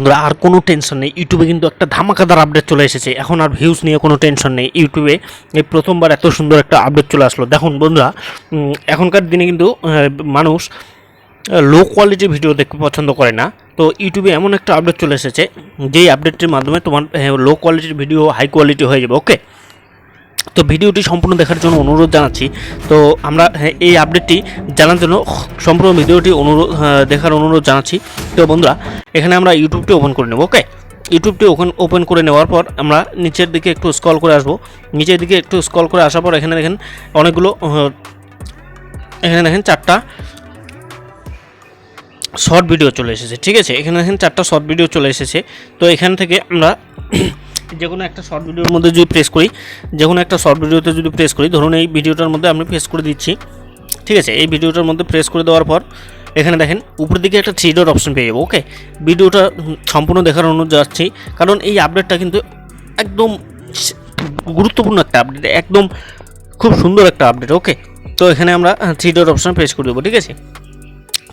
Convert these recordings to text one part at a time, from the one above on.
বন্ধুরা আর কোনো টেনশন নেই, ইউটিউবে কিন্তু একটা ধামাকাদার আপডেট চলে এসেছে। এখন আর ভিউজ নিয়ে কোনো টেনশন নেই, ইউটিউবে এই প্রথমবার এত সুন্দর একটা আপডেট চলে আসলো। দেখুন বন্ধুরা, এখনকার দিনে কিন্তু মানুষ লো কোয়ালিটির ভিডিও দেখতে পছন্দ করে না। তো ইউটিউবে এমন একটা আপডেট চলে এসেছে যেই আপডেটটির মাধ্যমে তোমার লো কোয়ালিটির ভিডিও হাই কোয়ালিটি হয়ে যাবে। ওকে, তো ভিডিওটি সম্পূর্ণ দেখার জন্য অনুরোধ জানাচ্ছি। তো আমরা এই আপডেটটি জানার জন্য সম্পূর্ণ ভিডিওটি দেখার অনুরোধ জানাচ্ছি। তো বন্ধুরা, এখানে আমরা ইউটিউবটি ওপেন করে নেব। ওকে, ইউটিউবটি ওপেন করে নেওয়ার পর আমরা নিচের দিকে একটু স্ক্রল করে আসবো। নিচের দিকে একটু স্ক্রল করে আসার পর এখানে দেখেন অনেকগুলো, এখানে দেখেন 4টা শর্ট ভিডিও চলে এসেছে। ঠিক আছে, এখানে দেখেন 4টা শর্ট ভিডিও চলে এসেছে। তো এখান থেকে আমরা যে কোনো একটা শর্ট ভিডিওর মধ্যে যদি প্রেস করি, যে কোনো একটা শর্ট ভিডিওতে যদি প্রেস করি, ধরুন এই ভিডিওটার মধ্যে আমি প্রেস করে দিচ্ছি। ঠিক আছে, এই ভিডিওটার মধ্যে প্রেস করে দেওয়ার পর এখানে দেখেন উপরের দিকে একটা 3 ডট অপশন পেয়ে যাবো। ওকে, ভিডিওটা সম্পূর্ণ দেখার অনুরোধ যাচ্ছি, কারণ এই আপডেটটা কিন্তু একদম গুরুত্বপূর্ণ একটা আপডেট, একদম খুব সুন্দর একটা আপডেট। ওকে, তো এখানে আমরা 3 ডট অপশনে প্রেস করে দেবো। ঠিক আছে,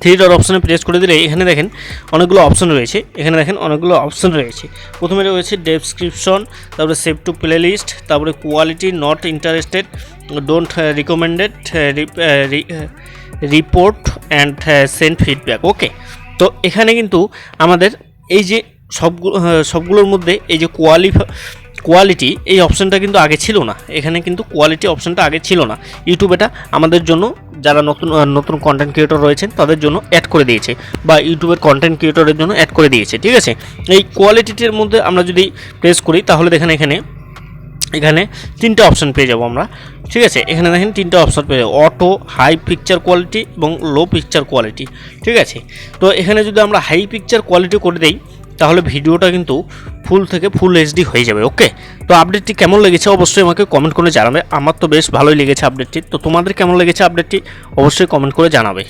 3 ডট অপশনে প্রেস করে দিলে এখানে দেখেন অনেকগুলো অপশন রয়েছে। এখানে দেখেন অনেকগুলো অপশন রয়েছে। প্রথমে রয়েছে ডেসক্রিপশন, তারপরে সেভ টু প্লে লিস্ট, তারপরে quality, not interested, don't recommended, report and send feedback. Okay, তো এখানে কিন্তু আমাদের এই যে সবগুলোর মধ্যে এই যে কোয়ালিটি এই অপশানটা কিন্তু আগে ছিল না। এখানে কিন্তু কোয়ালিটি অপশানটা আগে ছিল না। ইউটিউব এটা আমাদের জন্য, যারা নতুন কন্টেন্ট ক্রিয়েটর রয়েছেন তাদের জন্য অ্যাড করে দিয়েছে, বা ইউটিউবের কন্টেন্ট ক্রিয়েটরের জন্য অ্যাড করে দিয়েছে। ঠিক আছে, এই কোয়ালিটির মধ্যে আমরা যদি প্রেস করি তাহলে দেখেন এখানে 3টা অপশান পেয়ে যাবো আমরা। ঠিক আছে, এখানে দেখেন 3টা অপশান পেয়ে যাবো, অটো, হাই পিকচার কোয়ালিটি এবং লো পিকচার কোয়ালিটি। ঠিক আছে, তো এখানে যদি আমরা হাই পিকচার কোয়ালিটি করে দিই তাহলে ভিডিওটা কিন্তু ফুল থেকে ফুল এইচডি হয়ে যাবে। ওকে, তো আপডেটটি কেমন লেগেছে অবশ্যই আমাকে কমেন্ট করে জানাবে। আমার তো বেশ ভালোই লেগেছে আপডেটটি। তো তোমাদের কেমন লেগেছে আপডেটটি অবশ্যই কমেন্ট করে জানাবে।